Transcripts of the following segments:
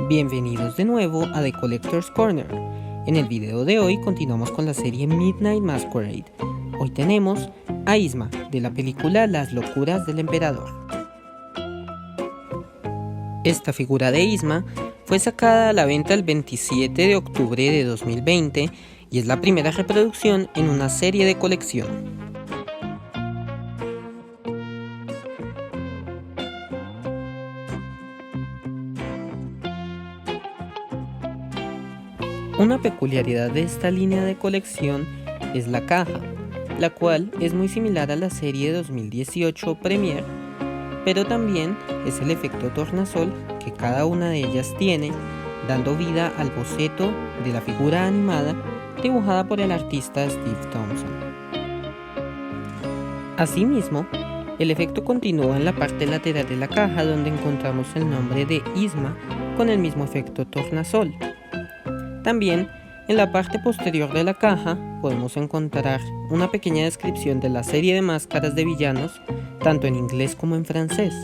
Bienvenidos de nuevo a The Collector's Corner. En el video de hoy continuamos con la serie Midnight Masquerade. Hoy tenemos a Yzma, de la película Las locuras del emperador. Esta figura de Yzma fue sacada a la venta el 27 de octubre de 2020 y es la primera reproducción en una serie de colección. Una peculiaridad de esta línea de colección es la caja, la cual es muy similar a la serie 2018 Premiere, pero también es el efecto tornasol que cada una de ellas tiene, dando vida al boceto de la figura animada dibujada por el artista Steve Thompson. Asimismo, el efecto continúa en la parte lateral de la caja, donde encontramos el nombre de Yzma con el mismo efecto tornasol. También, en la parte posterior de la caja, podemos encontrar una pequeña descripción de la serie de máscaras de villanos, tanto en inglés como en francés.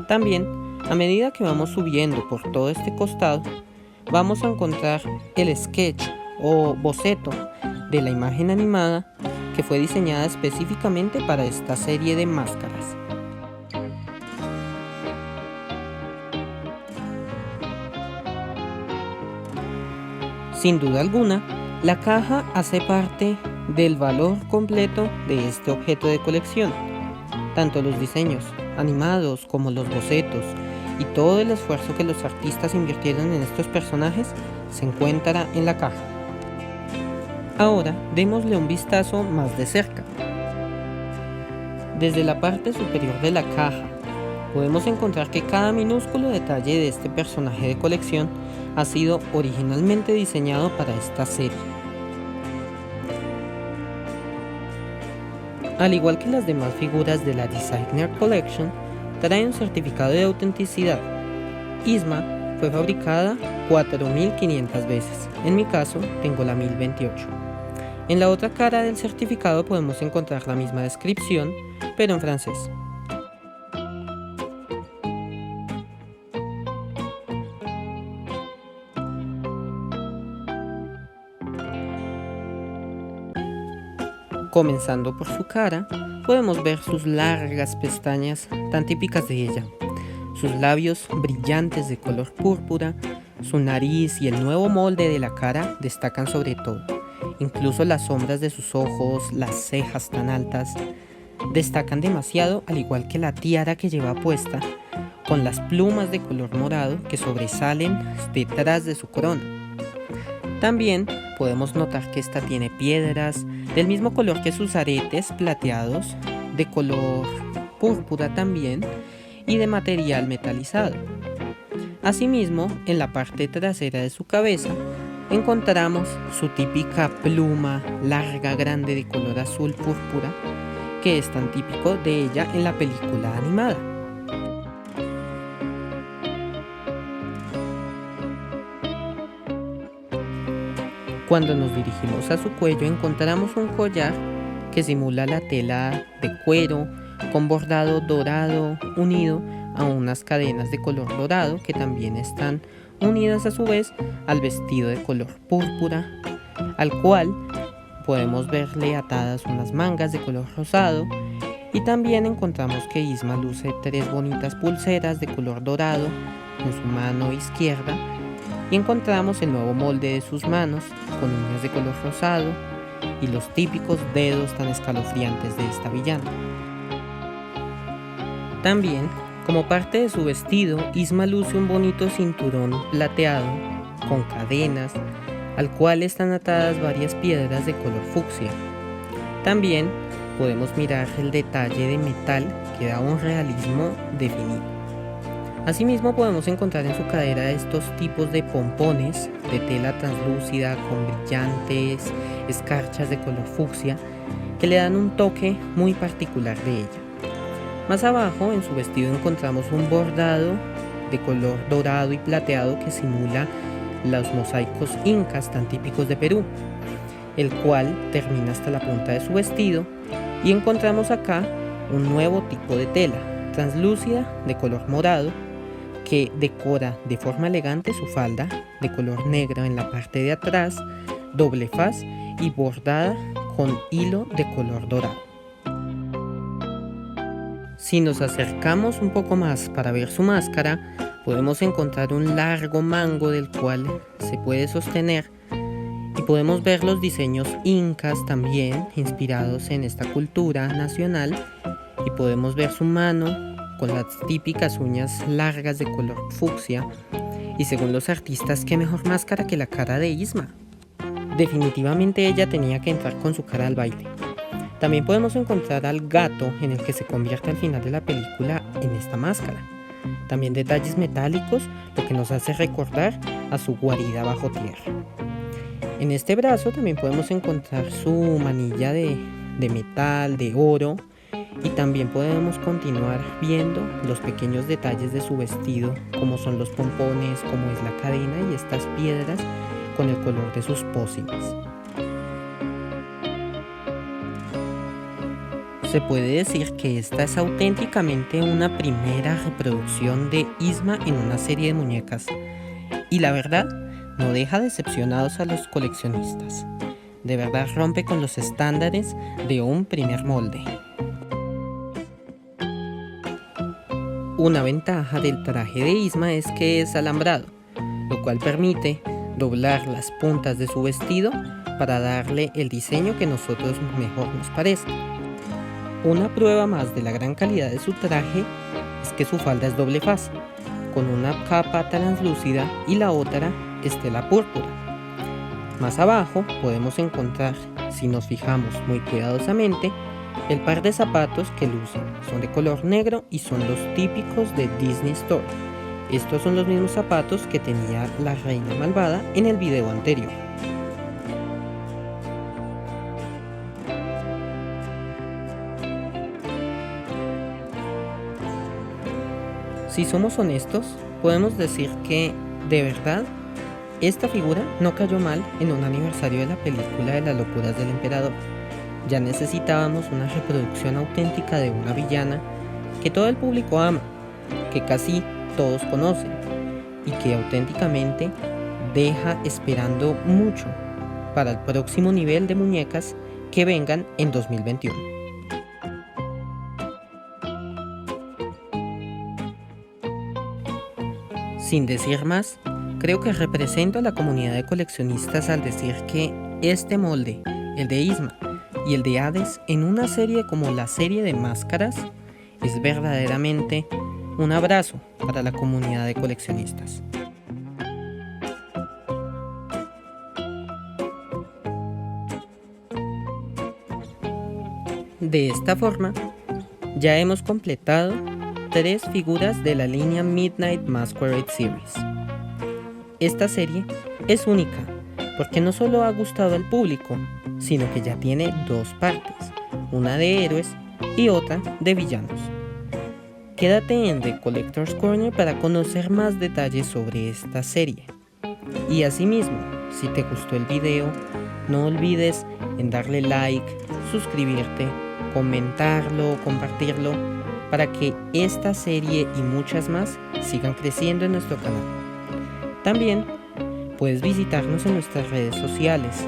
También, a medida que vamos subiendo por todo este costado, vamos a encontrar el sketch o boceto de la imagen animada que fue diseñada específicamente para esta serie de máscaras. Sin duda alguna, la caja hace parte del valor completo de este objeto de colección. Tanto los diseños animados como los bocetos y todo el esfuerzo que los artistas invirtieron en estos personajes se encuentra en la caja. Ahora, démosle un vistazo más de cerca. Desde la parte superior de la caja, podemos encontrar que cada minúsculo detalle de este personaje de colección ha sido originalmente diseñado para esta serie. Al igual que las demás figuras de la Designer Collection, trae un certificado de autenticidad. Yzma fue fabricada 4.500 veces, en mi caso tengo la 1028. En la otra cara del certificado podemos encontrar la misma descripción, pero en francés. Comenzando por su cara, podemos ver sus largas pestañas tan típicas de ella, sus labios brillantes de color púrpura, su nariz y el nuevo molde de la cara destacan sobre todo. Incluso las sombras de sus ojos, las cejas tan altas, destacan demasiado, al igual que la tiara que lleva puesta, con las plumas de color morado que sobresalen detrás de su corona. También podemos notar que esta tiene piedras del mismo color que sus aretes plateados, de color púrpura también y de material metalizado. Asimismo, en la parte trasera de su cabeza encontramos su típica pluma larga, grande de color azul púrpura, que es tan típico de ella en la película animada. Cuando nos dirigimos a su cuello encontramos un collar que simula la tela de cuero con bordado dorado unido a unas cadenas de color dorado que también están unidas a su vez al vestido de color púrpura, al cual podemos verle atadas unas mangas de color rosado, y también encontramos que Yzma luce 3 bonitas pulseras de color dorado en su mano izquierda, y encontramos el nuevo molde de sus manos con uñas de color rosado y los típicos dedos tan escalofriantes de esta villana. También, como parte de su vestido, Yzma luce un bonito cinturón plateado con cadenas, al cual están atadas varias piedras de color fucsia. También podemos mirar el detalle de metal que da un realismo definido. Asimismo podemos encontrar en su cadera estos tipos de pompones de tela translúcida con brillantes escarchas de color fucsia que le dan un toque muy particular de ella. Más abajo en su vestido encontramos un bordado de color dorado y plateado que simula los mosaicos incas tan típicos de Perú, el cual termina hasta la punta de su vestido, y encontramos acá un nuevo tipo de tela translúcida de color morado que decora de forma elegante su falda de color negro en la parte de atrás, doble faz y bordada con hilo de color dorado. Si nos acercamos un poco más para ver su máscara, podemos encontrar un largo mango del cual se puede sostener y podemos ver los diseños incas también inspirados en esta cultura nacional y podemos ver su mano con las típicas uñas largas de color fucsia y según los artistas, qué mejor máscara que la cara de Isma. Definitivamente ella tenía que entrar con su cara al baile. También podemos encontrar al gato en el que se convierte al final de la película en esta máscara. También detalles metálicos, lo que nos hace recordar a su guarida bajo tierra. En este brazo también podemos encontrar su manilla de metal, de oro, y también podemos continuar viendo los pequeños detalles de su vestido, como son los pompones, como es la cadena y estas piedras con el color de sus pócimas. Se puede decir que esta es auténticamente una primera reproducción de Isma en una serie de muñecas, y la verdad no deja decepcionados a los coleccionistas. De verdad rompe con los estándares de un primer molde. Una ventaja del traje de Isma es que es alambrado, lo cual permite doblar las puntas de su vestido para darle el diseño que a nosotros mejor nos parezca. Una prueba más de la gran calidad de su traje es que su falda es doble faz, con una capa translúcida y la otra estela púrpura. Más abajo podemos encontrar, si nos fijamos muy cuidadosamente, el par de zapatos que lucen. Son de color negro y son los típicos de Disney Store. Estos son los mismos zapatos que tenía la reina malvada en el video anterior. Si somos honestos, podemos decir que, de verdad, esta figura no cayó mal en un aniversario de la película de las locuras del emperador. Ya necesitábamos una reproducción auténtica de una villana que todo el público ama, que casi todos conocen y que auténticamente deja esperando mucho para el próximo nivel de muñecas que vengan en 2021. Sin decir más, creo que represento a la comunidad de coleccionistas al decir que este molde, el de Isma y el de Hades en una serie como la serie de máscaras, es verdaderamente un abrazo para la comunidad de coleccionistas. De esta forma, ya hemos completado 3 figuras de la línea Midnight Masquerade Series. Esta serie es única porque no solo ha gustado al público, sino que ya tiene 2 partes, una de héroes y otra de villanos. Quédate en The Collector's Corner para conocer más detalles sobre esta serie. Y asimismo, si te gustó el video, no olvides en darle like, suscribirte, comentarlo, compartirlo, para que esta serie y muchas más sigan creciendo en nuestro canal. También puedes visitarnos en nuestras redes sociales,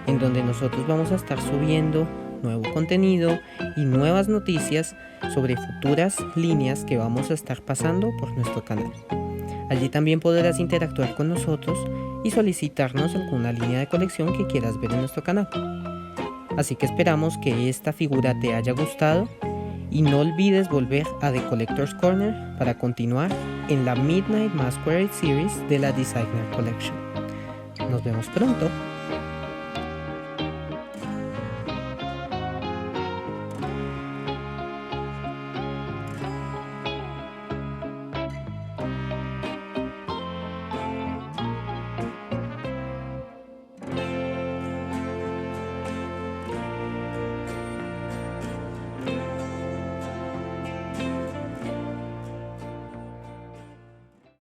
en donde nosotros vamos a estar subiendo nuevo contenido y nuevas noticias sobre futuras líneas que vamos a estar pasando por nuestro canal. Allí también podrás interactuar con nosotros y solicitarnos alguna línea de colección que quieras ver en nuestro canal. Así que esperamos que esta figura te haya gustado y no olvides volver a The Collector's Corner para continuar en la Midnight Masquerade Series de la Designer Collection. Nos vemos pronto.